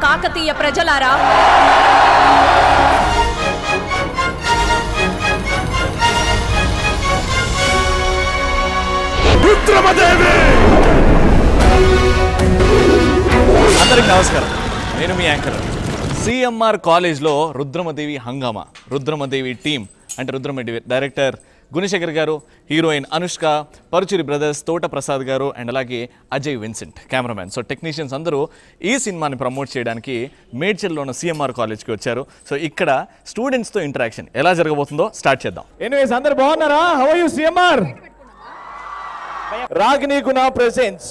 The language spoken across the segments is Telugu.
కాకతీయ ప్రజలారా, అందరికి నమస్కారం. నేను మీ యాంకర్. సిఎంఆర్ కాలేజ్లో రుద్రమదేవి హంగామా, రుద్రమదేవి టీమ్ అంటే రుద్రమదేవి డైరెక్టర్ గుణశేఖర్ గారు, హీరోయిన్ అనుష్క, పరుచూరి బ్రదర్స్ తోట ప్రసాద్ గారు అండ్ అలాగే Ajay Vincent cameraman. So technicians అందరూ ఈ సినిమాని ప్రమోట్ చేయడానికి మేడ్చల్లో ఉన్న సిఎంఆర్ కాలేజ్కి వచ్చారు. సో ఇక్కడ స్టూడెంట్స్తో ఇంటరాక్షన్ ఎలా జరగబోతుందో స్టార్ట్ చేద్దాం. ఎనీవేస్ అందరు బాగున్నారా? How are you CMR? Ragini Guna presents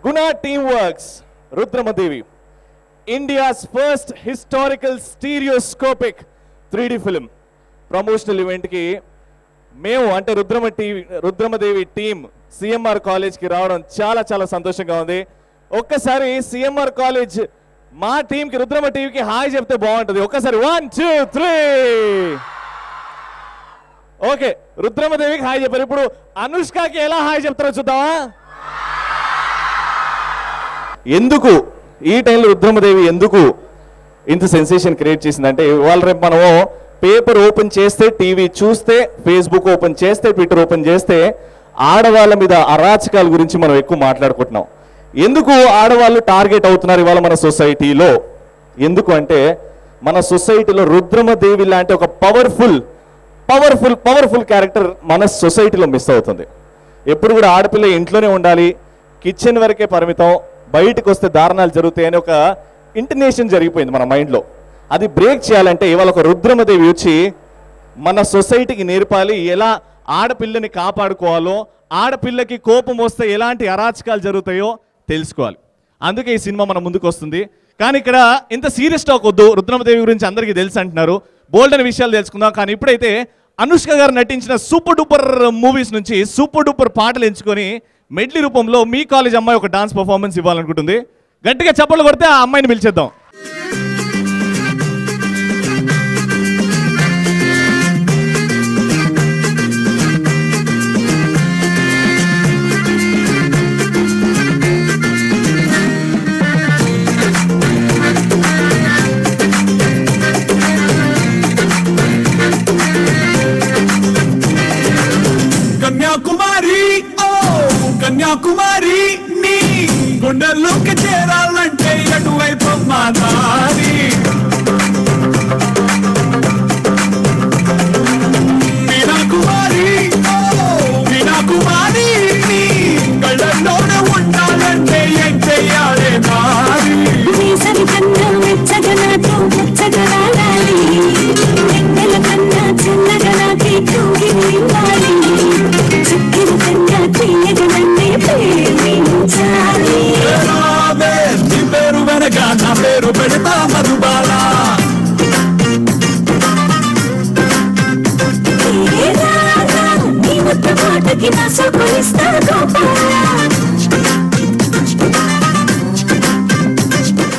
Guna team works Rudramadevi, India's first historical stereoscopic 3D film promotional ఈవెంట్కి మేము అంటే రుద్రమదేవి టీం సిఎంఆర్ కాలేజ్కి రావడం చాలా చాలా సంతోషంగా ఉంది. ఒక్కసారి సిఎంఆర్ కాలేజ్ మా టీంకి రుద్రమ టీవీకి హాయ్ చెప్తే బాగుంటుంది. ఒక్కసారి 1 2 3. ఓకే, రుద్రమదేవికి హాయ్ చెప్పారు. ఇప్పుడు అనుష్కకి ఎలా హాయ్ చెప్తారో చూద్దామా? ఎందుకు ఈ టైంలో రుద్రమదేవి ఎందుకు ఇంత సెన్సేషన్ క్రియేట్ చేసిందంటే, ఇవాళ రేపు మనము పేపర్ ఓపెన్ చేస్తే, టీవీ చూస్తే, ఫేస్బుక్ ఓపెన్ చేస్తే, ట్విట్టర్ ఓపెన్ చేస్తే ఆడవాళ్ళ మీద అరాచకాల గురించి మనం ఎక్కువ మాట్లాడుకుంటున్నాం. ఎందుకు ఆడవాళ్ళు టార్గెట్ అవుతున్నారు ఇవాళ మన సొసైటీలో? ఎందుకు అంటే మన సొసైటీలో రుద్రమదేవి లాంటి ఒక పవర్ఫుల్ క్యారెక్టర్ మన సొసైటీలో మిస్ అవుతుంది. ఎప్పుడు కూడా ఆడపిల్ల ఇంట్లోనే ఉండాలి, కిచెన్ వరకే పరిమితం, బయటకు వస్తే దారుణాలు జరుగుతాయని ఒక ఇంటర్నేషన్ జరిగిపోయింది మన మైండ్లో. అది బ్రేక్ చేయాలంటే ఇవాళ ఒక రుద్రమదేవి వచ్చి మన సొసైటీకి నేర్పాలి ఎలా ఆడపిల్లని కాపాడుకోవాలో, ఆడపిల్లకి కోపం వస్తే ఎలాంటి అరాచకాలు జరుగుతాయో తెలుసుకోవాలి. అందుకే ఈ సినిమా మన ముందుకు వస్తుంది. కానీ ఇక్కడ ఇంత సీరియస్ టాక్ వద్దు, రుద్రమదేవి గురించి అందరికీ తెలుసు అంటున్నారు, బోల్డ్ అనే విషయాలు తెలుసుకుందాం. కానీ ఇప్పుడైతే అనుష్క గారు నటించిన సూపర్ డూపర్ మూవీస్ నుంచి సూపర్ డూపర్ పాటలు ఎంచుకొని మెడ్లీ రూపంలో మీ కాలేజ్ అమ్మాయి ఒక డాన్స్ పర్ఫార్మెన్స్ ఇవ్వాలనుకుంటుంది. గట్టిగా చప్పట్లు కొడితే ఆ అమ్మాయిని పిలిచేద్దాం. కన్యాకుమారి నీ గుండెల్లోకి చేరాలంటే అటువైపు మా దారి. మీనాకుమారి నీ కళ్ళల్లోనే ఉండాలంటే ఏం చెయ్యాలే మారి. పేరు వెనక నా పేరు పెడతా మధుబాల.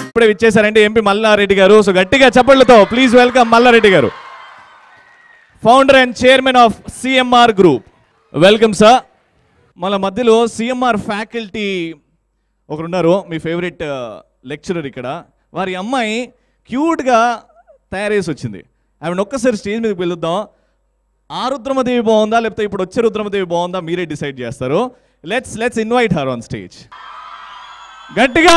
ఇప్పుడే ఇచ్చేసారంటే ఎంపీ మల్లారెడ్డి గారు. సో గట్టిగా చప్పట్లతో ప్లీజ్ వెల్కమ్ మల్లారెడ్డి గారు, founder and chairman of CMR group. Welcome sir. మన మధ్యలో సిఎంఆర్ ఫ్యాకల్టీ ఒకరున్నారు, మీ ఫేవరెట్ లెక్చరర్ ఇక్కడ. వారి అమ్మాయి క్యూట్గా తయారేసి వచ్చింది. ఆమెను ఒక్కసారి స్టేజ్ మీదకి పిలుద్దాం. ఆ రుద్రమదేవి బాగుందా లేకపోతే ఇప్పుడు వచ్చే రుద్రమదేవి బాగుందా మీరే డిసైడ్ చేస్తారు. Let's invite her on stage. గట్టిగా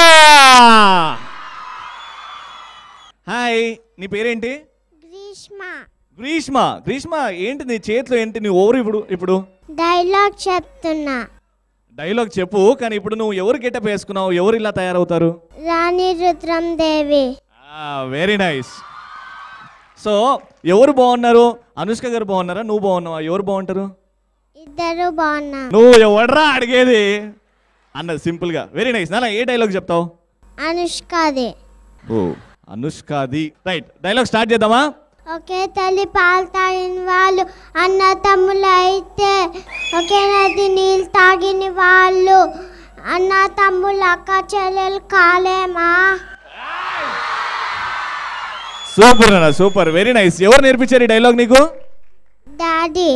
హాయ్. నీ పేరేంటి? గ్రీష్మ. ఏంటి నీ చేతిలో ఏంటి? నీ ఓవర్ ఇప్పుడు డైలాగ్ చెప్తున్నా. డైలాగ్ చెప్పు. కానీ ఇప్పుడు నువ్వు ఎవరు గెటప్ వేసుకున్నావు? ఎవరు ఇలా తయారవుతారు? Rani Rudramadevi. Very nice. So ఎవరు బాగున్నారు? అనుష్క గారు బాగున్నారా? నువ్వు బాగున్నావా? ఎవరు బాగుంటారు? ఇద్దరు బాగున్నా. నువ్వు ఎవడరా అడిగేది అన్నది సింపుల్ గా. Very nice. నాన్న ఏ డైలాగ్ చెప్తావు? అనుష్కది. ఓ అనుష్కది. రైట్, డైలాగ్ స్టార్ట్ చేద్దామా? ఒకే తల్లి పాలు తాగిన వాళ్ళు అన్న తమ్ముళ్ళు అయితే, ఒకే నది నీళ్ళు తాగిన వాళ్ళు అన్న తమ్ముళ్ళు అక్క చెల్లెలు కాలేమా? సూపర్ అన్న, సూపర్, వెరీ నైస్. ఎవరు నేర్పించారు ఈ డైలాగ్ నీకు? డాడీ.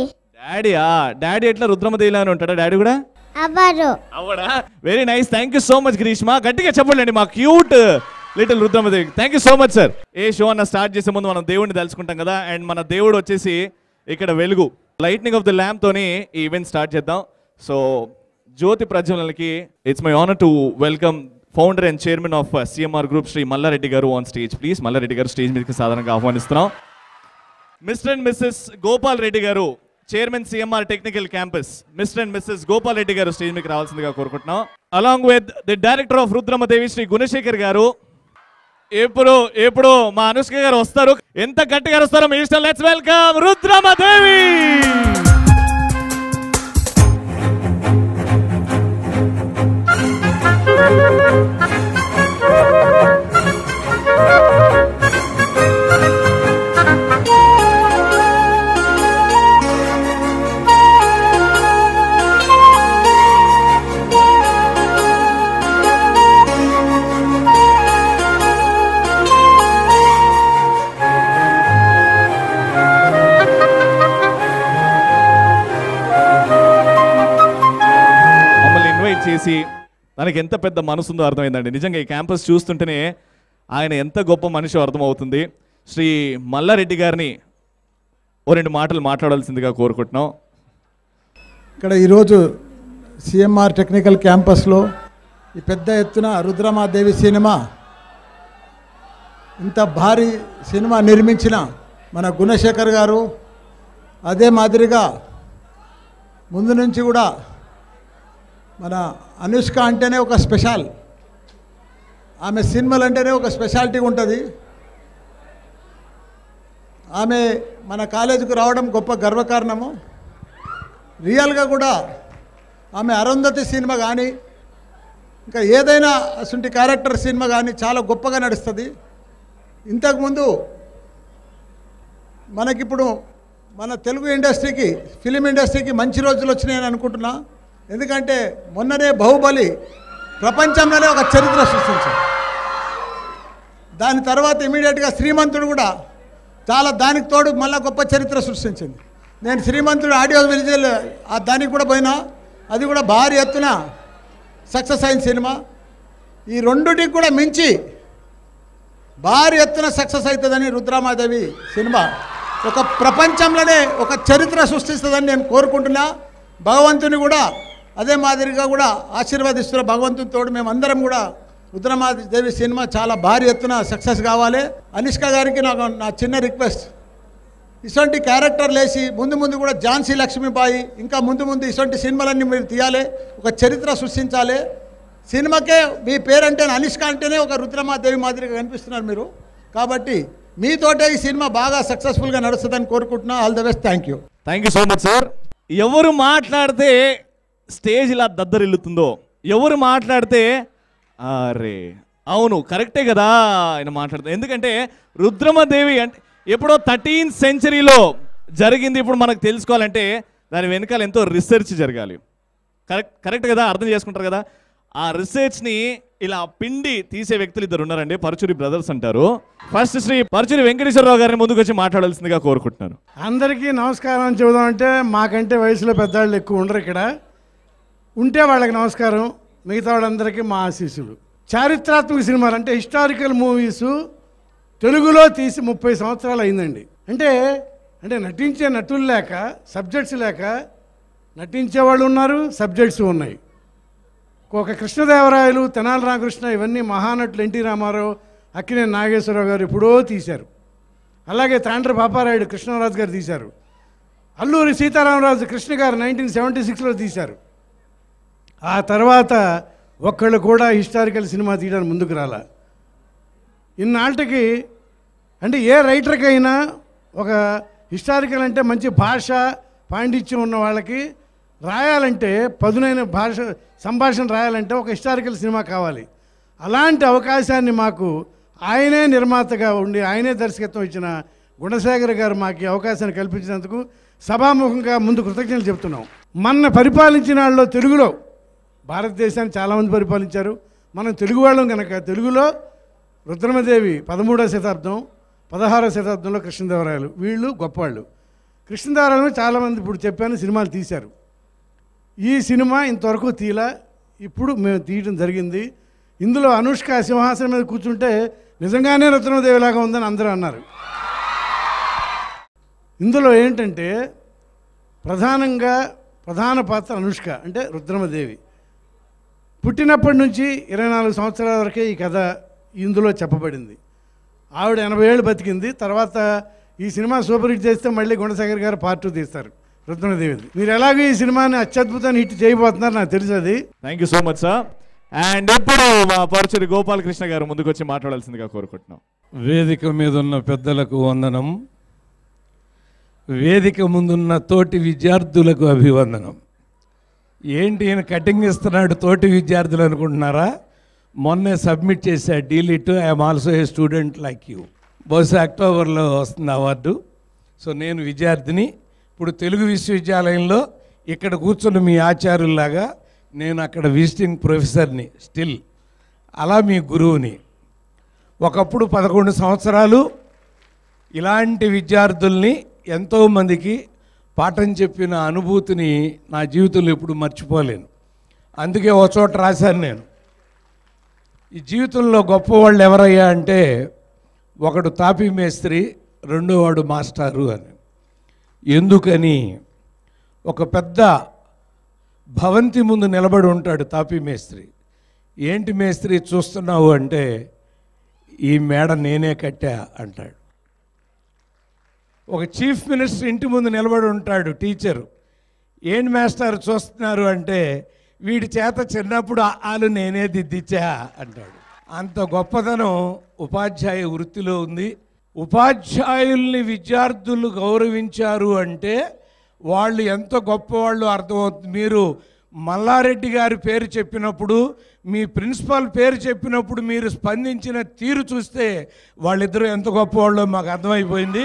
డాడీ ఎట్లా రుద్రమదేవిలా అని ఉంటాడా డాడీ కూడా? అవరు. అవడా? Very nice. Thank you so much Grishma. గట్టిగా చెప్పండి మా cute little Rudramadevi. Thank you so much sir. ఏ షో అన్న స్టార్ట్ చేసే ముందు మనం దేవుడిని తెలుసుకుంటాం కదా, అండ్ మన దేవుడు వచ్చేసి ఇక్కడ వెలుగు, లైట్నింగ్ ఆఫ్ ద ల్యాంప్ తోని ఈ ఈవెంట్ స్టార్ట్ చేద్దాం. సో జ్యోతి ప్రజ్వలనకి it's my honour to welcome founder and chairman of CMR group Shri Malla Reddy garu on stage please. Mallareddy గారు స్టేజ్ మీదకి సాధారణంగా ఆహ్వానిస్తున్నాం. Mr and Mrs Gopal Reddy garu, chairman CMR technical campus, Mr and Mrs Gopal Reddy garu stage మీకు రావాల్సిందిగా కోరుకుంటున్నాం. Along with the director of Rudramadevi Shri Gunasekhar garu. ఎప్పుడు మా అనుష్క గారు వస్తారు, ఎంత గట్టిగా వస్తారో మీ ఇష్టం. Let's welcome Rudramadevi. చేసి తనకి ఎంత పెద్ద మనసు ఉందో అర్థమైందండి. నిజంగా ఈ క్యాంపస్ చూస్తుంటేనే ఆయన ఎంత గొప్ప మనిషి అర్థమవుతుంది. శ్రీ మల్లారెడ్డి గారిని ఓ రెండు మాటలు మాట్లాడాల్సిందిగా కోరుకుంటున్నాం. ఇక్కడ ఈరోజు సిఎంఆర్ టెక్నికల్ క్యాంపస్లో ఈ పెద్ద ఎత్తున రుద్రమాదేవి సినిమా, ఇంత భారీ సినిమా నిర్మించిన మన గుణశేఖర్ గారు, అదే మాదిరిగా ముందు నుంచి కూడా మన అనుష్క అంటేనే ఒక స్పెషల్, ఆమె సినిమాలు అంటేనే ఒక స్పెషాలిటీ ఉంటుంది. ఆమె మన కాలేజీకి రావడం గొప్ప గర్వకారణము. రియల్గా కూడా ఆమె అరుంధతి సినిమా కానీ ఇంకా ఏదైనా అసంటి క్యారెక్టర్ సినిమా కానీ చాలా గొప్పగా నడుస్తుంది. ఇంతకుముందు మనకిప్పుడు మన తెలుగు ఇండస్ట్రీకి, ఫిలిం ఇండస్ట్రీకి మంచి రోజులు వచ్చినాయని అనుకుంటున్నా. ఎందుకంటే మొన్ననే బాహుబలి ప్రపంచంలోనే ఒక చరిత్ర సృష్టించాడు. దాని తర్వాత ఇమీడియట్గా శ్రీమంతుడు కూడా చాలా దానికి తోడు మళ్ళీ గొప్ప చరిత్ర సృష్టించింది. నేను శ్రీమంతుడు ఆడియో విజువల్ దానికి కూడా పోయినా, అది కూడా భారీ ఎత్తున సక్సెస్ అయిన సినిమా. ఈ రెండుటికి కూడా మించి భారీ ఎత్తున సక్సెస్ అవుతుందని రుద్రమాదేవి సినిమా ఒక ప్రపంచంలోనే ఒక చరిత్ర సృష్టిస్తుందని నేను కోరుకుంటున్నా. భగవంతుని కూడా అదే మాదిరిగా కూడా ఆశీర్వాదిస్తున్న భగవంతుని తోడు మేమందరం కూడా రుద్రమాదేవి సినిమా చాలా భారీ ఎత్తున సక్సెస్ కావాలి. అనుష్క గారికి నా చిన్న రిక్వెస్ట్, ఇటువంటి క్యారెక్టర్లు వేసి ముందు ముందు కూడా ఝాన్సీ లక్ష్మీబాయి ఇంకా ముందు ఇటువంటి సినిమాలన్నీ మీరు తీయాలి, ఒక చరిత్ర సృష్టించాలి. సినిమాకే మీ పేరంటే అనుష్క అంటేనే ఒక రుద్రమాదేవి మాదిరిగా కనిపిస్తున్నారు మీరు. కాబట్టి మీతోటే ఈ సినిమా బాగా సక్సెస్ఫుల్గా నడుస్తుందని కోరుకుంటున్నా. All the best. Thank you. Thank you so much sir. ఎవరు మాట్లాడితే స్టేజ్ ఇలా దద్దరిల్లుతుందో, ఎవరు మాట్లాడితే అరే అవును కరెక్టే కదా ఆయన మాట్లాడుతుంది. ఎందుకంటే రుద్రమదేవి అంటే ఎప్పుడో 13th సెంచరీలో జరిగింది. ఇప్పుడు మనకు తెలుసుకోవాలంటే దాని వెనకాల ఎంతో రీసెర్చ్ జరగాలి. కరెక్ట్ కదా, అర్థం చేసుకుంటారు కదా. ఆ రీసెర్చ్ని ఇలా పిండి తీసే వ్యక్తులు ఇద్దరు ఉన్నారండి, పరుచూరి బ్రదర్స్ అంటారు. ఫస్ట్ శ్రీ పరుచూరి వెంకటేశ్వరరావు గారిని ముందుకు వచ్చి మాట్లాడాల్సిందిగా కోరుకుంటున్నాను. అందరికీ నమస్కారం చెబుదామంటే మాకంటే వయసులో పెద్దవాళ్ళు ఎక్కువ ఉండరు. ఇక్కడ ఉంటే వాళ్ళకి నమస్కారం, మిగతా వాళ్ళందరికీ మా ఆశీస్సులు. చారిత్రాత్మక సినిమాలు అంటే హిస్టారికల్ మూవీసు తెలుగులో తీసి 30 సంవత్సరాలు అయిందండి. అంటే నటించే నటులు లేక, సబ్జెక్ట్స్ లేక నటించేవాళ్ళు ఉన్నారు, సబ్జెక్ట్స్ ఉన్నాయి. ఒక కృష్ణదేవరాయలు, తెనాలి రామకృష్ణ ఇవన్నీ మహానటులు. ఎన్టీ రామారావు, అక్కినేని నాగేశ్వరరావు గారు ఎప్పుడో తీశారు. అలాగే తాండ్ర పాపారాయుడు కృష్ణరాజు గారు తీశారు. అల్లూరి సీతారామరాజు కృష్ణ గారు 1976లో తీశారు. ఆ తర్వాత ఒక్కళ్ళు కూడా హిస్టారికల్ సినిమా తీయడానికి ముందుకు రాలా. ఇన్నాళ్ళకి అంటే ఏ రైటర్కైనా ఒక హిస్టారికల్ అంటే మంచి భాష పాండిత్యం ఉన్న వాళ్ళకి రాయాలంటే, పదునైన భాష సంభాషణ రాయాలంటే ఒక హిస్టారికల్ సినిమా కావాలి. అలాంటి అవకాశాన్ని మాకు ఆయనే నిర్మాతగా ఉండి ఆయనే దర్శకత్వం ఇచ్చిన గుణశేఖర్ గారు మాకు ఈ అవకాశాన్ని కల్పించినందుకు సభాముఖంగా ముందు కృతజ్ఞతలు చెప్తున్నాం. మన పరిపాలించిన వాళ్ళలో తెలుగులో భారతదేశాన్ని చాలామంది పరిపాలించారు. మనం తెలుగు వాళ్ళం కనుక తెలుగులో రుద్రమదేవి 13వ శతాబ్దం, 16వ శతాబ్దంలో కృష్ణదేవరాయలు, వీళ్ళు గొప్పవాళ్ళు. కృష్ణదేవరాయలు చాలామంది ఇప్పుడు చెప్పాను సినిమాలు తీశారు. ఈ సినిమా ఇంతవరకు తీలా, ఇప్పుడు మేము తీయడం జరిగింది. ఇందులో అనుష్క సింహాసనం మీద కూర్చుంటే నిజంగానే రుద్రమదేవిలాగా ఉందని అందరూ అన్నారు. ఇందులో ఏంటంటే ప్రధాన పాత్ర అనుష్క అంటే రుద్రమదేవి. పుట్టినప్పటి నుంచి 24 సంవత్సరాల వరకే ఈ కథ ఇందులో చెప్పబడింది. ఆవిడ 80 ఏళ్ళు బతికింది. తర్వాత ఈ సినిమా సూపర్ హిట్ చేస్తే మళ్ళీ గుణశేఖర్ గారు పార్ట్ 2 తీస్తారు రుద్రమదేవిది. మీరు ఎలాగో ఈ సినిమాని అత్యద్భుతాన్ని హిట్ చేయబోతున్నారు, నాకు తెలుసు అది. Thank you so much sir. And ఇప్పుడు మా పరిచయ గోపాలకృష్ణ గారు ముందుకు వచ్చి మాట్లాడాల్సిందిగా కోరుకుంటున్నాం. వేదిక మీద ఉన్న పెద్దలకు వందనం, వేదిక ముందున్న తోటి విద్యార్థులకు అభివందనం. ఏంటి ఈయన కటింగ్ ఇస్తున్నాడు తోటి విద్యార్థులు అనుకుంటున్నారా? మొన్నే సబ్మిట్ చేశా delete, I'm also a student like you. బహుశా అక్టోబర్లో వస్తుంది అవార్డు. సో నేను విద్యార్థిని. ఇప్పుడు తెలుగు విశ్వవిద్యాలయంలో ఇక్కడ కూర్చున్న మీ ఆచార్యుల్లాగా నేను అక్కడ విజిటింగ్ ప్రొఫెసర్ని స్టిల్, అలా మీ గురువుని. ఒకప్పుడు 11 సంవత్సరాలు ఇలాంటి విద్యార్థుల్ని ఎంతోమందికి పాఠం చెప్పిన అనుభూతిని నా జీవితంలో ఎప్పుడు మర్చిపోలేను. అందుకే ఒక చోట రాశాను నేను, ఈ జీవితంలో గొప్పవాళ్ళు ఎవరయ్యా అంటే ఒకడు తాపీ మేస్త్రి, రెండో వాడు మాస్టారు అని. ఎందుకని? ఒక పెద్ద భవంతి ముందు నిలబడి ఉంటాడు తాపీ మేస్త్రి. ఏంటి మేస్త్రి చూస్తున్నావు అంటే, ఈ మేడ నేనే కట్టా అంటాడు. ఒక చీఫ్ మినిస్టర్ ఇంటి ముందు నిలబడి ఉంటాడు టీచరు. ఏంటి మాస్టర్ చూస్తున్నారు అంటే, వీడి చేత చిన్నప్పుడు ఆలు నేనే దిద్దిచ్చా అంటాడు. అంత గొప్పదనం ఉపాధ్యాయ వృత్తిలో ఉంది. ఉపాధ్యాయుల్ని విద్యార్థులు గౌరవించారు అంటే వాళ్ళు ఎంత గొప్పవాళ్ళు అర్థమవుతుంది. మీరు మల్లారెడ్డి గారి పేరు చెప్పినప్పుడు, మీ ప్రిన్సిపాల్ పేరు చెప్పినప్పుడు మీరు స్పందించిన తీరు చూస్తే వాళ్ళిద్దరూ ఎంత గొప్పవాళ్ళో మాకు అర్థమైపోయింది.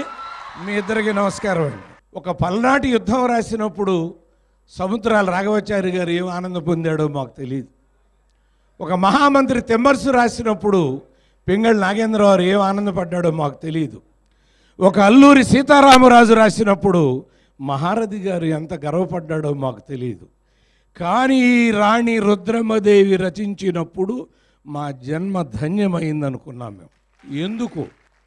మీ ఇద్దరికి నమస్కారం అండి. ఒక పల్నాటి యుద్ధం రాసినప్పుడు సముద్రాల రాఘవాచారి గారు ఏం ఆనందం పొందాడో మాకు తెలియదు. ఒక మహామంత్రి తెమ్మర్సు రాసినప్పుడు పింగళి నాగేంద్రరావు ఏం ఆనందపడ్డాడో మాకు తెలియదు. ఒక అల్లూరి సీతారామరాజు రాసినప్పుడు మహారథి గారు ఎంత గర్వపడ్డాడో మాకు తెలియదు. కానీ రాణి రుద్రమదేవి రచించినప్పుడు మా జన్మ ధన్యమైందనుకున్నాం మేము. ఎందుకు?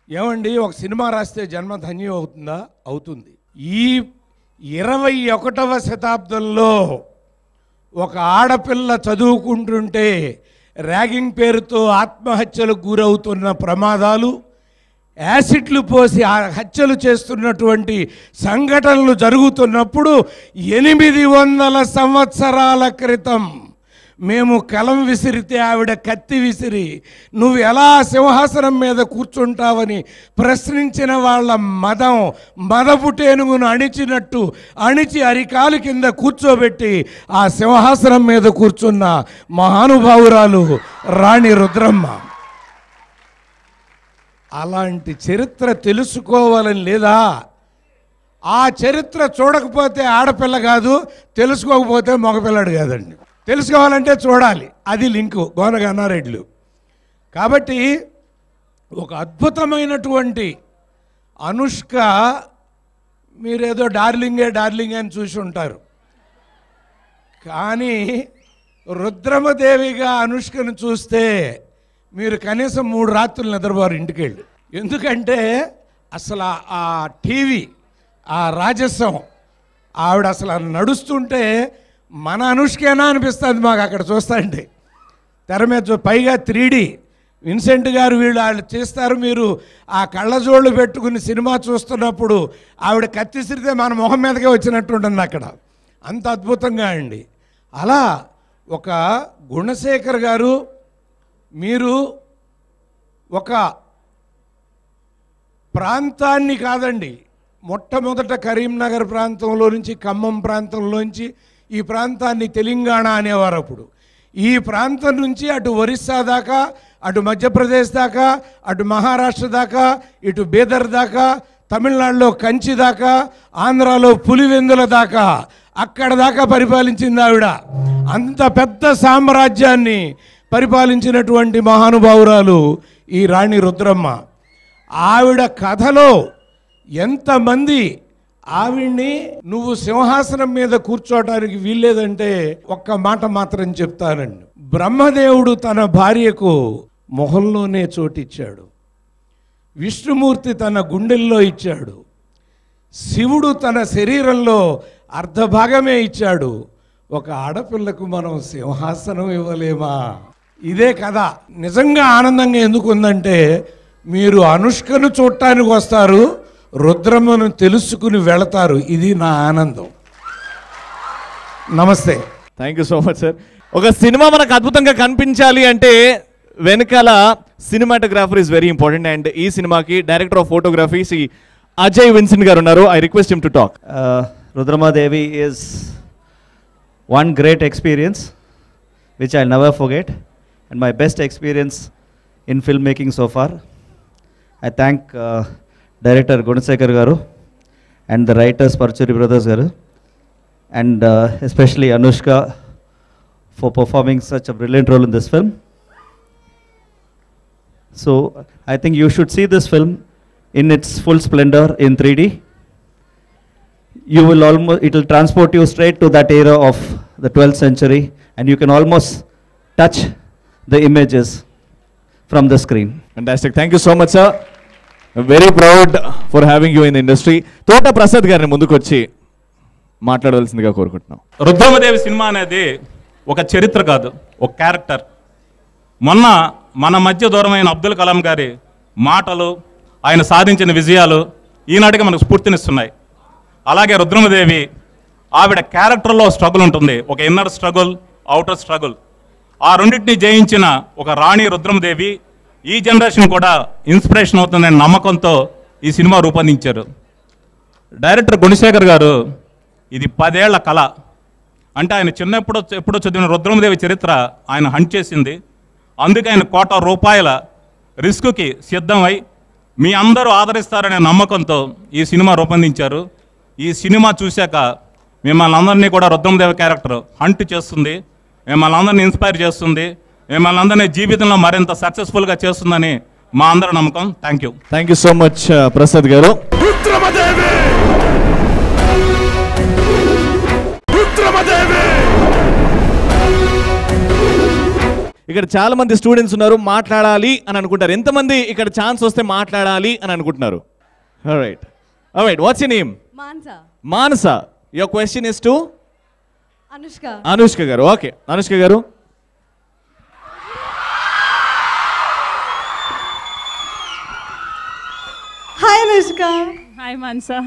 ఏమండి, ఒక సినిమా రాస్తే జన్మ ధన్యం అవుతుందా? అవుతుంది. ఈ 21వ శతాబ్దంలో ఒక ఆడపిల్ల చదువుకుంటుంటే ర్యాగింగ్ పేరుతో ఆత్మహత్యలకు గురవుతున్న ప్రమాదాలు, యాసిడ్లు పోసి హత్యలు చేస్తున్నటువంటి సంఘటనలు జరుగుతున్నప్పుడు 800 సంవత్సరాల క్రితం మేము కలం విసిరితే ఆవిడ కత్తి విసిరి నువ్వు ఎలా సింహాసనం మీద కూర్చుంటావని ప్రశ్నించిన వాళ్ళ మదపుటేనుగును అణిచినట్టు అణిచి అరికాలు కింద కూర్చోబెట్టి ఆ సింహాసనం మీద కూర్చున్న మహానుభావురాలు రాణి రుద్రమ్మ. అలాంటి చరిత్ర తెలుసుకోవాలని లేదా? ఆ చరిత్ర చూడకపోతే ఆడపిల్ల కాదు, తెలుసుకోకపోతే మగపిల్లడు కాదండి. తెలుసుకోవాలంటే చూడాలి. అది లింకు గోనగన్నారెడ్లు. కాబట్టి ఒక అద్భుతమైనటువంటి అనుష్క, మీరేదో డార్లింగే అని చూసి ఉంటారు, కానీ రుద్రమదేవిగా అనుష్కను చూస్తే మీరు కనీసం 3 రాత్రులు నిద్రపోరు ఇంటికి వెళ్ళి. ఎందుకంటే అసలు ఆ టీవీ, ఆ రాజస్వం, ఆవిడ అసలు నడుస్తుంటే మన అనుష్కేనా అనిపిస్తుంది మాకు అక్కడ చూస్తుంటే. తెర మీద పైగా 3D విన్సెంట్ గారు వాళ్ళు చేస్తారు. మీరు ఆ కళ్ళజోళ్ళు పెట్టుకుని సినిమా చూస్తున్నప్పుడు ఆవిడ కత్తిసిరితే మన మొహం మీదకే వచ్చినట్టు ఉంటుంది అక్కడ. అంత అద్భుతంగా అండి. అలా ఒక గుణశేఖర్ గారు, మీరు ఒక ప్రాంతాన్ని కాదండి, మొట్టమొదట కరీంనగర్ ప్రాంతంలో నుంచి, ఖమ్మం ప్రాంతంలోంచి ఈ ప్రాంతాన్ని తెలంగాణ అనేవారు. అప్పుడు ఈ ప్రాంతం నుంచి అటు ఒరిస్సా దాకా, అటు మధ్యప్రదేశ్ దాకా, అటు మహారాష్ట్ర దాకా, ఇటు బీదర్ దాకా, తమిళనాడులో కంచి దాకా, ఆంధ్రాలో పులివెందుల దాకా, అక్కడ దాకా పరిపాలించింది ఆవిడ. అంత పెద్ద సామ్రాజ్యాన్ని పరిపాలించినటువంటి మహానుభావురాలు ఈ రాణి రుద్రమ్మ. ఆవిడ కథలో ఎంతమంది ఆవిడ్ని నువ్వు సింహాసనం మీద కూర్చోవడానికి వీల్లేదంటే ఒక్క మాట మాత్రం చెప్తానండి. బ్రహ్మదేవుడు తన భార్యకు మొహంలోనే చోటిచ్చాడు, విష్ణుమూర్తి తన గుండెల్లో ఇచ్చాడు, శివుడు తన శరీరంలో అర్ధభాగమే ఇచ్చాడు. ఒక ఆడపిల్లకు మనం సింహాసనం ఇవ్వలేమా? ఇదే కదా నిజంగా ఆనందంగా ఎందుకు ఉందంటే, మీరు అనుష్కను చూడటానికి వస్తారు, రుద్రమ్మను తెలుసుకుని వెళతారు. ఇది నా ఆనందం. నమస్తే. Thank you so much sir. ఒక సినిమా మనకు అద్భుతంగా కనిపించాలి అంటే వెనకాల cinematographer is very important. And ఈ సినిమాకి director of photography Shri Ajay Vincent garu ఉన్నారు. I request him to talk. Rudramadevi is one great experience which I'll never forget, and my best experience in filmmaking so far. I thank director Gunasekar garu and the writers Parchuri brothers garu, and especially Anushka for performing such a brilliant role in this film. So I think you should see this film in its full splendor in 3D. You will it will transport you straight to that era of the 12th century, and you can almost touch the images from the screen. Fantastic. Thank you so much, sir. I'm very proud for having you in the industry. తోట ప్రసాద్ గారిని ముందుకు వచ్చి మాట్లాడవలసిందిగా కోరుకుంటున్నాం. రుద్రమదేవి సినిమా అనేది ఒక చరిత్ర కాదు, ఒక క్యారెక్టర్. మొన్న మన మధ్య దూరమైన అబ్దుల్ కలాం గారి మాటలు, ఆయన సాధించిన విజయాలు ఈనాటికి మనకు స్ఫూర్తినిస్తున్నాయి. అలాగే రుద్రమదేవి ఆవిడ క్యారెక్టర్లో స్ట్రగుల్ ఉంటుంది, ఒక ఇన్నర్ స్ట్రగుల్, అవుటర్ స్ట్రగుల్. ఆ రెండింటిని జయించిన ఒక రాణి రుద్రమదేవి ఈ జనరేషన్ కూడా ఇన్స్పిరేషన్ అవుతుందనే నమ్మకంతో ఈ సినిమా రూపొందించారు. డైరెక్టర్ గుణశేఖర్ గారు ఇది 10 ఏళ్ల కళ. అంటే ఆయన ఎప్పుడో చదివిన రుద్రమదేవి చరిత్ర ఆయన హంట్ చేసింది. అందుకే ఆయన ₹1,00,00,000 రిస్క్కి సిద్ధమై మీ అందరూ ఆదరిస్తారనే నమ్మకంతో ఈ సినిమా రూపొందించారు. ఈ సినిమా చూశాక మిమ్మల్ని అందరినీ కూడా రుద్రమదేవి క్యారెక్టర్ హంట్ చేస్తుంది, మిమ్మల్ని అందరినీ ఇన్స్పైర్ చేస్తుంది, మిమ్మల్ని అందరినీ జీవితంలో మరింత సక్సెస్ఫుల్గా చేస్తుందని మా అందరి నమ్మకం. Thank you. Thank you so much Prasad గారు. ఇక్కడ చాలా మంది స్టూడెంట్స్ ఉన్నారు, మాట్లాడాలి అని అనుకుంటారు. ఎంతమంది ఇక్కడ ఛాన్స్ వస్తే మాట్లాడాలి అని అనుకుంటున్నారు? Right, what's your name? Manasa. Your question is to Anushka గారు. ఓకే, అనుష్క గారు. Hi Anushka. Hi Mansa.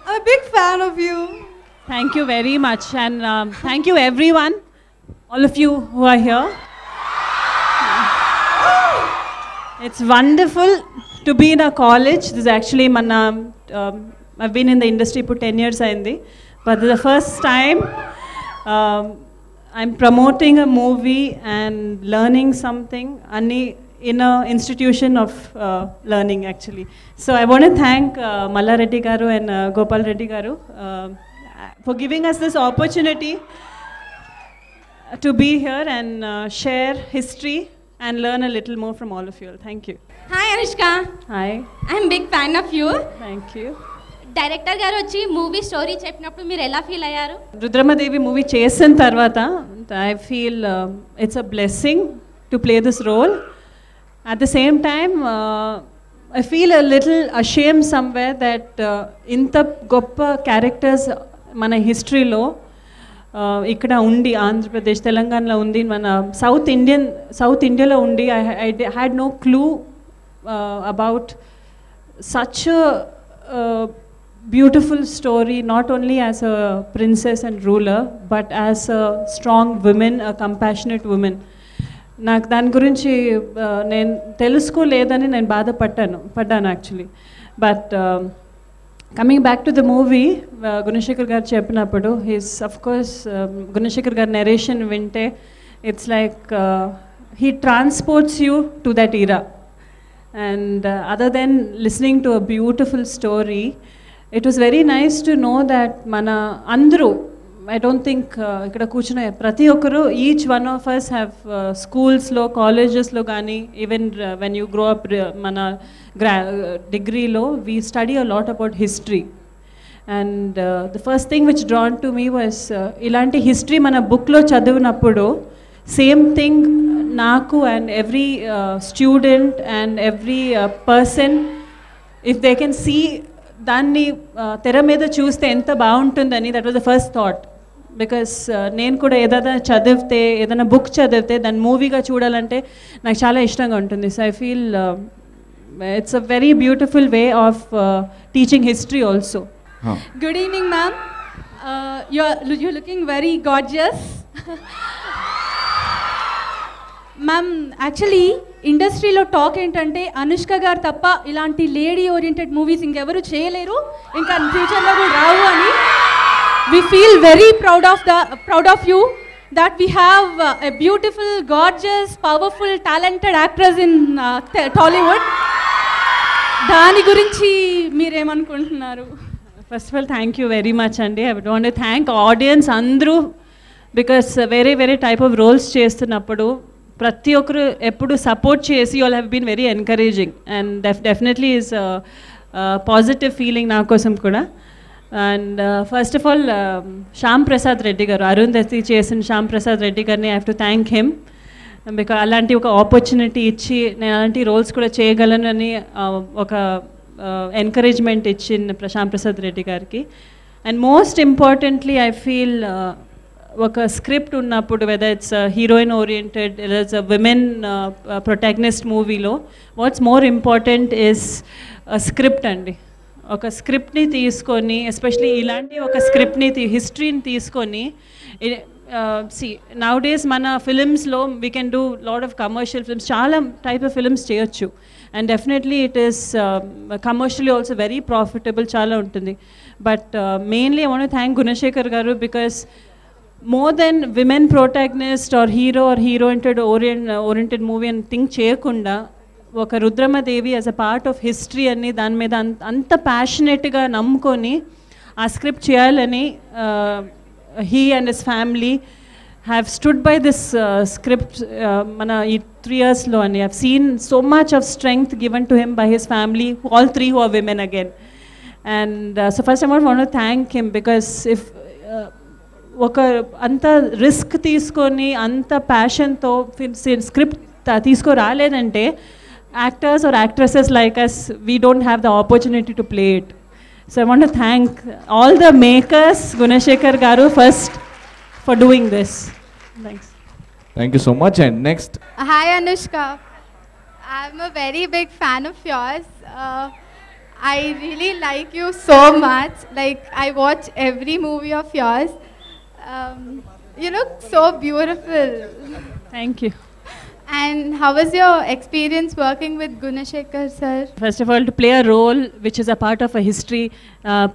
I'm a big fan of you. Thank you very much, and thank you everyone, all of you who are here. It's wonderful to be in a college. This is actually I've been in the industry for 10 years ayindi, but this is the first time I'm promoting a movie and learning something in a institution of learning actually. So I want to thank Malla Reddy garu and Gopal Reddy garu for giving us this opportunity to be here and share history and learn a little more from all of you all. Thank you. Hi Anushka. Hi. I'm big fan of you. Thank you. Director గారు వచ్చి మూవీ స్టోరీ చెప్పినప్పుడు మీరు ఎలా ఫీల్ అయ్యారు? రుద్రమదేవి మూవీ చేసిన తర్వాత I feel it's a blessing to play this role. At the same time, I feel a little ashamed somewhere that inta goppa characters mana history lo ikkada undi, Andhra Pradesh, Telangana lo undi, mana South India lo undi. I had no clue about such a beautiful story, not only as a princess and ruler, but as a strong woman, a compassionate woman. నాకు దాని గురించి నేను తెలుసుకోలేదని నేను పడ్డాను actually. But coming back to the movie, Gunasekhar garu చెప్పినప్పుడు అఫ్ కోర్స్ గుణశేఖర్ గారి నెరేషన్ వింటే it's like he transports you to that era. And other than listening to a beautiful story, it was very nice to know that మన అందరూ, I don't think ikkada కూర్చునే ప్రతి ఒక్కరు, each one of us have schools-లో, colleges-లో కానీ, even when you grow up మన degree-లో, we study a lot about history. And the first thing which drawn to me was ఇలాంటి హిస్టరీ మన బుక్లో చదివినప్పుడు సేమ్ థింగ్ నాకు and every student and every person if they can see దాన్ని తెర మీద చూస్తే ఎంత బాగుంటుందని that was the first thought. Because నేను కూడా ఏదైనా చదివితే ఏదైనా బుక్ చదివితే దాన్ని మూవీగా చూడాలంటే నాకు చాలా ఇష్టంగా ఉంటుంది. So I feel it's a very beautiful way of teaching history also. Good evening, ma'am. You're looking very gorgeous. Ma'am actually ఇండస్ట్రీలో టాక్ ఏంటంటే అనుష్క గారు తప్ప ఇలాంటి లేడీ ఓరియంటెడ్ మూవీస్ ఇంకెవరు చేయలేరు, ఇంకా ఫ్యూచర్లో కూడా రావు అని. We feel very proud of you that we have a beautiful, gorgeous, powerful, talented actress in Tollywood. దాని గురించి మీరేమనుకుంటున్నారు? First of all thank you very much అండి. I would want to thank audience అందరూ, బికాస్ వేరే వేరే టైప్ ఆఫ్ రోల్స్ చేస్తున్నప్పుడు ప్రతి ఒక్కరు ఎప్పుడు సపోర్ట్ చేసి all have been very encouraging and definitely is positive feeling నా కోసం కూడా. And first of all Shyam Prasad Reddy garu, Arundhati చేసిన శ్యామ్ ప్రసాద్ రెడ్డి గారిని I have to thank him because అలాంటి ఒక ఆపర్చునిటీ ఇచ్చి నేను అలాంటి రోల్స్ కూడా చేయగలనని ఒక ఎంకరేజ్మెంట్ ఇచ్చిన శ్యామ్ ప్రసాద్ రెడ్డి గారికి. And most importantly I feel ఒక స్క్రిప్ట్ ఉన్నప్పుడు whether it's heroine oriented it's a women protagonist మూవీలో what's more important is script అండి. ఒక స్క్రిప్ట్ని తీసుకొని ఎస్పెషలీ ఇలాంటి ఒక స్క్రిప్ట్ని హిస్టరీని తీసుకొని నౌ డేస్ మన ఫిలిమ్స్లో we can do lot of commercial films, చాలా టైప్ ఆఫ్ ఫిల్మ్స్ చేయొచ్చు and definitely it is commercially also very profitable చాలా ఉంటుంది. But mainly I want to thank Gunasekhar garu because more than women protagonist or hero or oriented movie and think చేయకుండా ఒక Rudramadevi as a part of history అని దాని మీద అంత ప్యాషనెట్గా నమ్ముకొని ఆ స్క్రిప్ట్ చేయాలని he and his family have stood by this script మన ఈ 3 yearsలో అని have seen so much of strength given to him by his family, all 3 who are women again. And so first I want to thank him because if ఒక అంత రిస్క్ తీసుకొని అంత ప్యాషన్తో స్క్రిప్ట్ తీసుకురాలేదంటే actors or actresses like us we don't have the opportunity to play it. So I want to thank all the makers, Gunasekhar garu first for doing this. Thanks. Thank you so much. And next. Hi Anushka, I'm a very big fan of yours. I really like you so much. Like I watch every movie of yours. You look so beautiful. Thank you. And how was your experience working with Gunashekhar sir? First of all, to play a role which is a part of a history,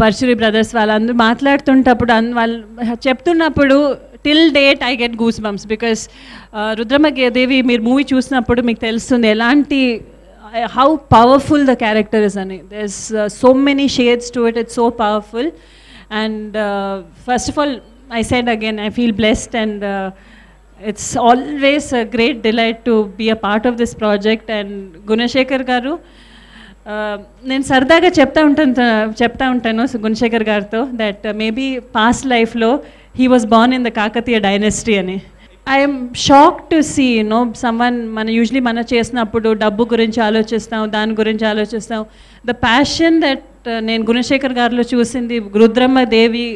Parshuri brothers వాళ్ళందరూ మాట్లాడుతుంటప్పుడు వాళ్ళు చెప్తున్నప్పుడు till date I get goose bumps because Rudramadevi మీరు మూవీ చూసినప్పుడు మీకు తెలుస్తుంది ఎలాంటి how powerful the character is అని. There's so many shades to it, it's so powerful. And first of all, I said again, I feel blessed and it's always a great delight to be a part of this project. And Gunashekhar garu, నేను సరదాగా చెప్తా ఉంటాను గుణశేఖర్ గారితో దట్ మేబీ పాస్ట్ లైఫ్లో he was born in the Kakatiya dynasty అని. I'm shock to see someone usually మనం చేసినప్పుడు డబ్బు గురించి ఆలోచిస్తాం, దాని గురించి ఆలోచిస్తాం. ద ప్యాషన్ దట్ నేను గుణశేఖర్ గారిలో చూసింది రుద్రమదేవి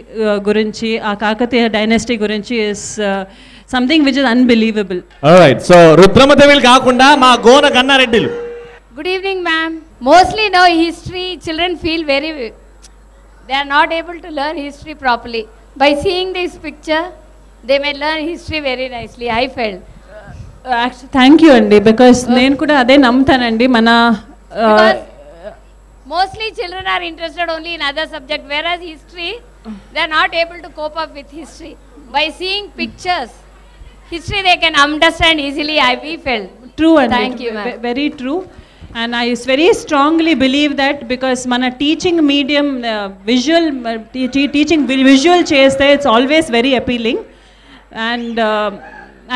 గురించి, ఆ కాకతీయ డైనెస్టీ గురించి is something which is unbelievable. Alright, so రుద్రమదేవిలు కాకుండా మా గోన గన్నారెడ్డిలు. Good evening, ma'am. Mostly no history. Children feel they are not able to learn history properly. By seeing this picture, they may learn history very nicely, I felt. Thank you అండి, బికాస్ నేను కూడా అదే నమ్ముతానండి. మన mostly children are interested only in other subject, whereas history, they are not able to cope up with history. By seeing pictures, history they can understand easily, we felt. True and thank you, ma'am. Very true. And I very strongly believe that because mana teaching medium visual teaching visual cheste, it's always very appealing. And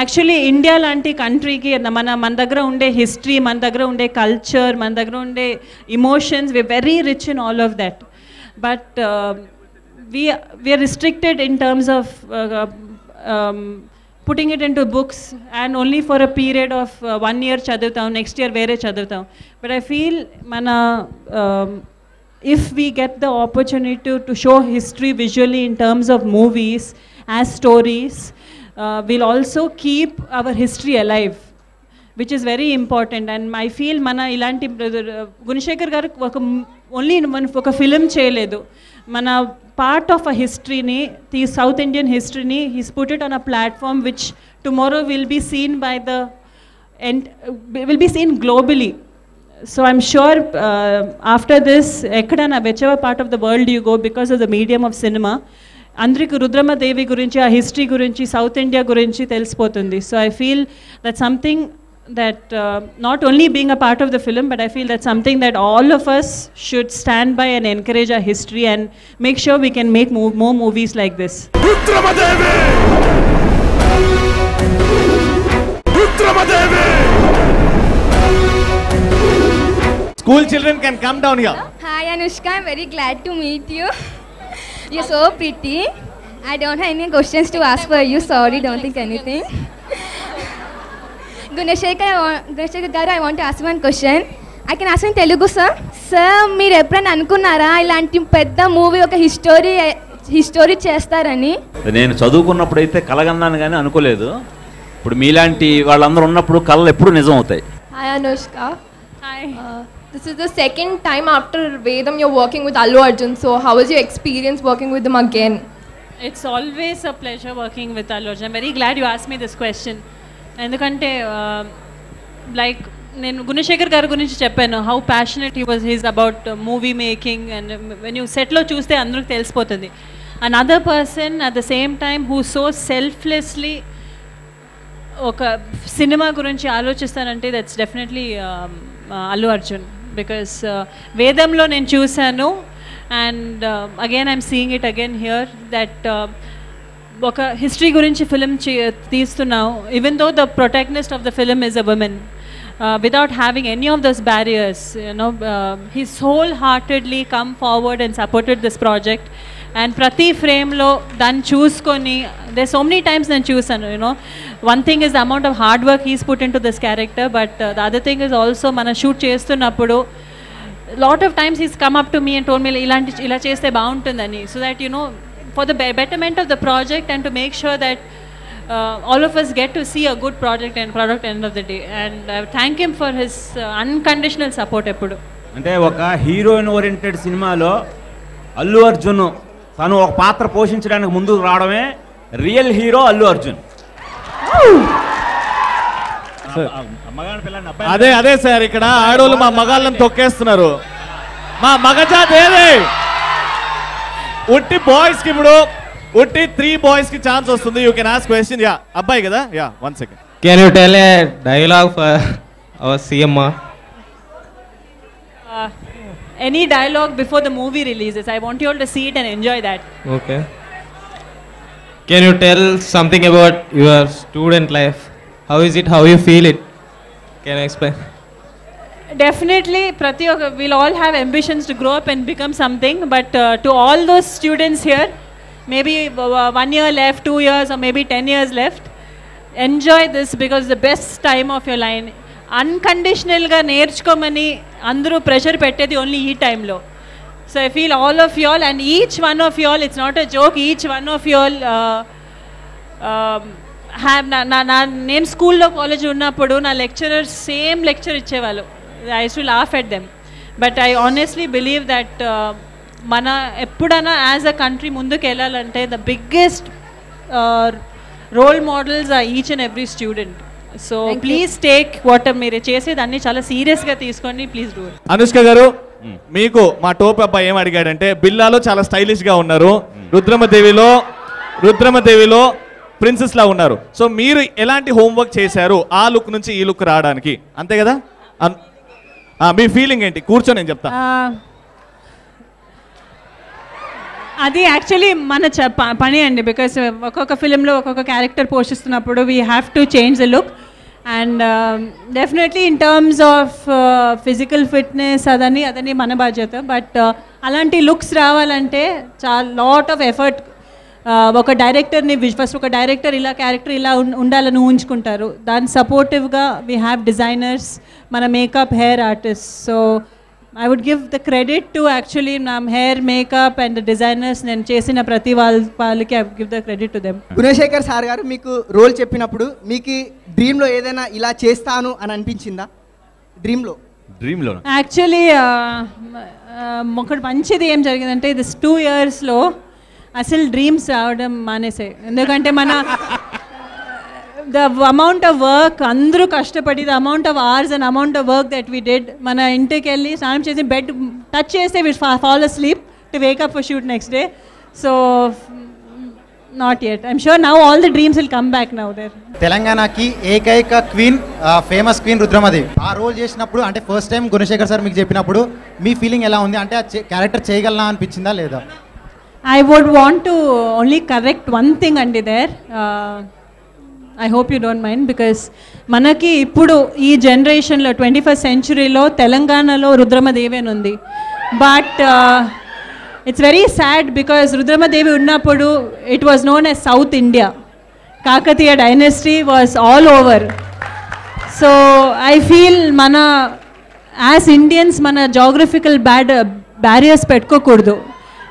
actually India లాంటి కంట్రీకి మన దగ్గర ఉండే హిస్టరీ, మన దగ్గర ఉండే కల్చర్, మన దగ్గర ఉండే emotions, we very rich in all of that. But we're restricted in terms of putting it into books and only for a period of 1 year చదువుతాం, next year వేరే చదువుతాం. But I feel if we get the opportunity to show history visually in terms of movies as stories, we'll also keep our history alive, which is very important. And I feel mana ilanti Gunashekhar garu only oka film cheyaledu, mana part of a history ni, the South Indian history ni, he's put it on a platform which tomorrow will be seen by the will be seen globally. So I'm sure after this ekkadana whichever part of the world you go, because of the medium of cinema, అందరికి రుద్రమదేవి గురించి, ఆ హిస్టరీ గురించి, సౌత్ ఇండియా గురించి తెలిసిపోతుంది. So I feel that something that not only being a part of the film, but I feel that's something that all of us should stand by and encourage our history and make sure we can make more movies like this. Rudramadevi! Rudramadevi! School children can come down here. Hi Anushka, I'm very glad to meet you. You're so pretty. I don't have any questions to ask for you. Sorry, don't think anything. Gunashekhar garu, I want to ask one question. I can ask in Telugu, sir. Sir, మీరు ఎప్పుడైనా అనుకున్నారా ఇలాంటి పెద్ద మూవీ ఒక హిస్టరీ చేస్తారని? నేను చదువుకున్నప్పుడు అయితే కలగన్నాను కానీ అనుకోలేదు. ఇప్పుడు మీలాంటి వాళ్ళందరూ ఉన్నప్పుడు కళలు ఎప్పుడు నిజం అవుతాయి. Hi Anushka. Hi. This is the second time after Vedam you're working with Allu Arjun. So how was your experience working with him again? It's always a pleasure working with Allu Arjun. I'm very glad you asked me this question. ఎందుకంటే లైక్ నేను గుణశేఖర్ గారి గురించి చెప్పాను, how passionate he's about movie making, and when you సెట్లో చూస్తే అందరికి తెలిసిపోతుంది. Another person at the same time who so selflessly ఒక సినిమా గురించి ఆలోచిస్తానంటే that's definitely Allu Arjun. Because వేదంలో నేను చూశాను, and again I'm seeing it again here, that ఒక హిస్టరీ గురించి ఫిలిం తీస్తున్నావు, even though the protagonist of the film is a woman, without having any of those barriers, you know, he's wholeheartedly come forward and supported this project. And prati frame lo dan chusukoni, there's so many times then chusanu, you know, one thing is the amount of hard work he's put into this character, but the other thing is also mana shoot chestunnappudu lot of times he's come up to me and told me ilanti ila cheste baaguntundani, so that, you know, for the betterment of the project and to make sure that all of us get to see a good product end of the day. And I thank him for his unconditional support eppudu. అంటే ఒక హీరోయిన్ ఓరియంటెడ్ సినిమాలో అల్లు అర్జున్ తను ఒక పాత్ర పోషించడానికి ముందుకు రావడమే రియల్ హీరో అల్లు అర్జున్. అదే అదే సార్, ఇక్కడ ఆడోళ్ళు మా మగాళ్ళని తొక్కేస్తున్నారు. మా మగజాతి ఏదే ఉట్టి బాయ్స్ కి, ఇప్పుడు ఉట్టి 3 బాయ్స్ కి ఛాన్స్ వస్తుంది. You can ask question. Yeah అబ్బాయి కదా, yeah 1 second. Can you tell a dialogue for our CMR? Any dialogue before the movie releases. I want you all to see it and enjoy that. Okay. Can you tell something about your student life? How is it? How you feel it? Can you explain? Definitely, we'll all have ambitions to grow up and become something, but to all those students here, maybe 1 year left, 2 years, or maybe 10 years left, enjoy this because the best time of your life. Unconditional ga nerchukomani andru pressure pettedi only ee time lo. So I feel all of you all, and each one of you all, it's not a joke, each one of you all have నేను స్కూల్లో కాలేజ్ ఉన్నప్పుడు నా లెక్చరర్స్ సేమ్ లెక్చర్ ఇచ్చేవాళ్ళు. I used to laugh at them, but I honestly believe that మన ఎప్పుడైనా యాజ్ అ కంట్రీ ముందుకు వెళ్ళాలంటే the biggest role models are each and every student. So please take what మీరు చేసేదాన్ని చాలా సీరియస్గా తీసుకోండి, ప్లీజ్ డూ. అనుష్క గారు, మీకు మా టోప్ అబ్బాయి ఏం అడిగాడంటే, బిల్లాలో చాలా స్టైలిష్గా ఉన్నారు, రుద్రమదేవిలో ప్రిన్సెస్ లా ఉన్నారు. సో మీరు ఎలాంటి హోంవర్క్ చేశారు ఆ లుక్ నుంచి ఈ లుక్ రావడానికి, అంతే కదా? మీ ఫీలింగ్ ఏంటి? కూర్చొని నేను చెప్తా. అది యాక్చువల్లీ మన పని అండి, బికాస్ ఒక్కొక్క ఫిలింలో ఒక్కొక్క క్యారెక్టర్ పోషిస్తున్నప్పుడు we have to change the look. And definitely in terms of physical fitness అదని మన బాధ్యత, బట్ అలాంటి లుక్స్ రావాలంటే చాలా లాట్ ఆఫ్ ఎఫర్ట్ ఒక డైరెక్టర్ని ఫస్ట్ ఒక డైరెక్టర్ ఇలా క్యారెక్టర్ ఇలా ఉండాలని ఊహించుకుంటారు. దాని సపోర్టివ్గా వీ హ్యావ్ డిజైనర్స్, మన makeup, hair artist. So I would give the credit to actually hair, makeup and the designers. నేను చేసిన ప్రతి వాళ్ళకి I would give the credit to them. Gunasekhar sir గారు మీకు రోల్ చెప్పినప్పుడు మీకు డ్రీమ్లో ఏదైనా ఇలా చేస్తాను అని అనిపించిందా? డ్రీమ్లో యాక్చువల్లీ ఒకటి మంచిది ఏం జరిగిందంటే దిస్ 2 yearsలో అసలు డ్రీమ్స్ రావడం మానేసాయి. ఎందుకంటే మన the amount of work అందరూ కష్టపడి the amount of hours and amount of work that we did, మన ఇంటికి వెళ్ళి స్నానం చేసి బెడ్ టచ్ చేస్తే we fall asleep to wake up for shoot next day. So not yet. I'm sure now all the dreams will come back now there. తెలంగాణకి ఏకైక క్వీన్, ఫేమస్ క్వీన్ రుద్రమదేవి. ఆ రోల్ చేసినప్పుడు అంటే ఫస్ట్ టైం గుణశేఖర్ సార్ మీకు చెప్పినప్పుడు మీ ఫీలింగ్ ఎలా ఉంది? అంటే ఆ క్యారెక్టర్ చేయగలనా అనిపించిందా లేదా? I would want to only correct one thing అండి there. I hope you don't mind because మనకి ఇప్పుడు ఈ జనరేషన్లో 21st centuryలో తెలంగాణలో రుద్రమదేవి అని ఉంది. But it's very sad because Rudramadevi ఉన్నప్పుడు it was known as South India. Kakatiya dynasty was all over. So I feel మన యాజ్ ఇండియన్స్ మన జాగ్రఫికల్ బ్యారియర్స్ పెట్టుకోకూడదు.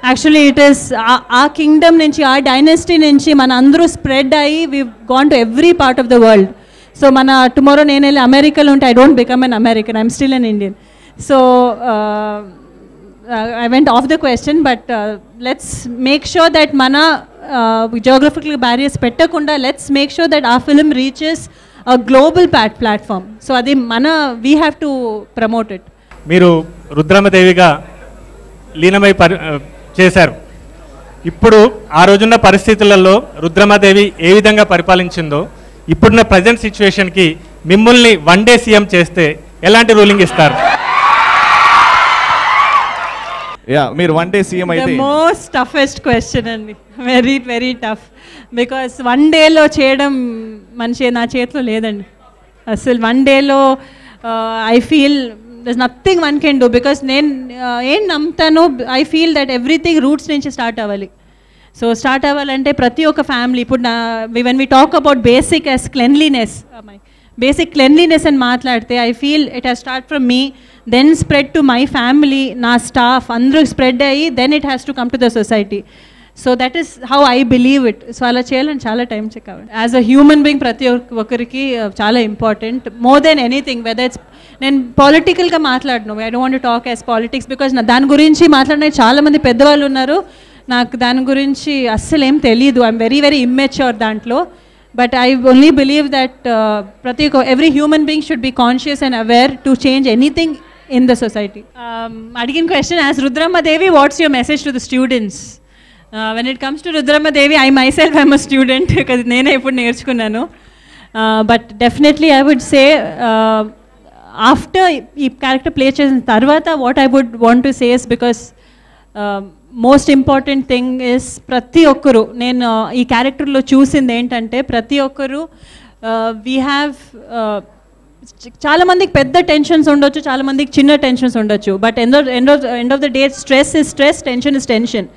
యాక్చువల్లీ ఇట్ ఈస్ ఆ కింగ్డమ్ నుంచి, ఆ డైనెస్టీ నుంచి మన అందరూ స్ప్రెడ్ అయ్యి we gone to every part of the world. So మన టుమారో నేను వెళ్ళి అమెరికాలో ఉంటే I don't become an American, I'm still an Indian. So I went off the question, but let's make sure that mana geographical barriers pettakunda, let's make sure that our film reaches a global platform. So adi mana we have to promote it. మీరు రుద్రమదేవిగా లీనమై చేశారు. ఇప్పుడు ఆ రోజున్న పరిస్థితులలో రుద్రమదేవి ఏ విధంగా పరిపాలించిందో ఇప్పుడున్న ప్రజెంట్ సిచ్యువేషన్కి మిమ్మల్ని వన్ డే సీఎం చేస్తే ఎలాంటి రూలింగ్ ఇస్తారు? మీరు వన్ డే సీఎం అయితే the most toughest question అండి, very very tough. Because one డేలో చేయడం నా చేతిలో లేదండి అసలు. వన్ డేలో I feel there's nothing one can do because నేను ఏం నమ్ముతాను, I feel that everything roots నుంచి స్టార్ట్ అవ్వాలి. సో స్టార్ట్ అవ్వాలంటే ప్రతి ఒక్క ఫ్యామిలీ, ఇప్పుడు when we talk about basic as cleanliness, basic cleanliness అని మాట్లాడితే I feel it has start from me, then spread to my family, నా స్టాఫ్ అందరూ స్ప్రెడ్ అయ్యి then it has to come to the society. So that is how I believe it. So అలా చేయాలని చాలా టైం చెక్ అవ్వాలి. యాజ్ అ హ్యూమన్ బీయింగ్ ప్రతి ఒక్కరికి చాలా important, more than anything. Whether it's, నేను పాలిటికల్గా మాట్లాడను, I don't want to talk as politics because దాని గురించి మాట్లాడిన చాలామంది పెద్దవాళ్ళు ఉన్నారు. నాకు దాని గురించి అస్సలు ఏం తెలియదు, ఐఎమ్ వెరీ వెరీ ఇమ్మెచ్యూర్ దాంట్లో. But I only believe that every human being should be conscious and aware to change anything in the society. Adigin question, as Rudramadevi, what's your message to the students? When it comes to Rudramadevi, I myself am a student because nene ippudu nerchukunnanu. But definitely I would say after ee character play chesin tarvata what I would want to say is, because most important thing is ప్రతి ఒక్కరు, నేను ఈ క్యారెక్టర్లో చూసింది ఏంటంటే ప్రతి ఒక్కరు వీ హ్యావ్, చాలామందికి పెద్ద టెన్షన్స్ ఉండొచ్చు, చాలామందికి చిన్న టెన్షన్స్ ఉండొచ్చు. But end of the day stress is stress, tension is tension.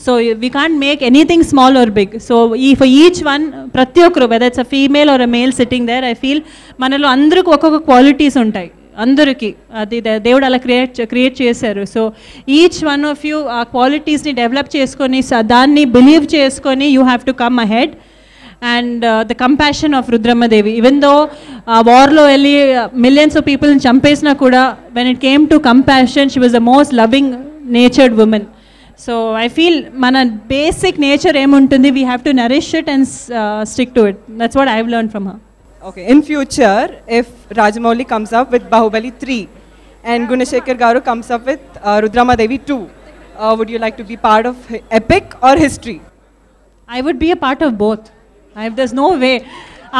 So we can't make anything small or big. So for each one, ప్రతి ఒక్కరు whether it's a female or a male sitting there, I feel మనలో అందరికీ ఒక్కొక్క క్వాలిటీస్ ఉంటాయి అందరికీ, అది దేవుడు అలా క్రియేట్ చేశారు. So each one of you ఆ క్వాలిటీస్ని డెవలప్ చేసుకొని దాన్ని బిలీవ్ చేసుకొని you have to come ahead. And the compassion of Rudramadevi, even though ఆ వార్లో వెళ్ళి మిలియన్స్ ఆఫ్ పీపుల్ని చంపేసినా కూడా when it came to compassion she was the most loving natured women. So I feel మన బేసిక్ నేచర్ ఏముంటుంది, we have to Nourish it and stick to it. That's what I have learned from her. Okay, in future, if Rajamouli comes up with Bahubali 3 and Gunashekhar Garu comes up with Rudramadevi 2, would you like to be part of epic or history? I would be a part of both. There's no way.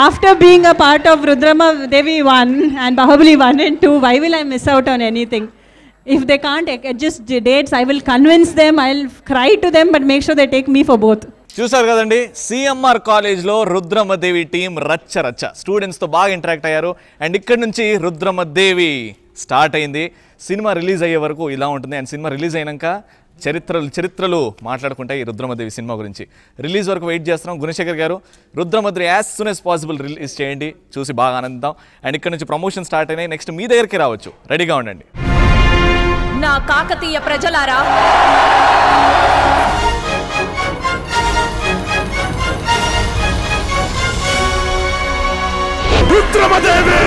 After being a part of Rudramadevi 1 and Bahubali 1 and 2, why will I miss out on anything? If they can't adjust dates, I will convince them, I'll cry to them, but make sure they take me for both. చూసారు కదండి, సిఎంఆర్ కాలేజ్లో రుద్రమదేవి టీం రచ్చ స్టూడెంట్స్తో బాగా ఇంటరాక్ట్ అయ్యారు. అండ్ ఇక్కడ నుంచి రుద్రమదేవి స్టార్ట్ అయింది. సినిమా రిలీజ్ అయ్యే వరకు ఇలా ఉంటుంది. అండ్ సినిమా రిలీజ్ అయినాక చరిత్రలు మాట్లాడుకుంటాయి ఈ రుద్రమదేవి సినిమా గురించి. రిలీజ్ వరకు వెయిట్ చేస్తున్నాం. గుణశేఖర్ గారు Rudramadevi as soon as possible release చేయండి, చూసి బాగా ఆనందిద్దాం. అండ్ ఇక్కడ నుంచి ప్రమోషన్ స్టార్ట్ అయినాయి, నెక్స్ట్ మీ దగ్గరికి రావచ్చు, రెడీగా ఉండండి. నా కాకతీయ ప్రజలారా, రుద్రమదేవి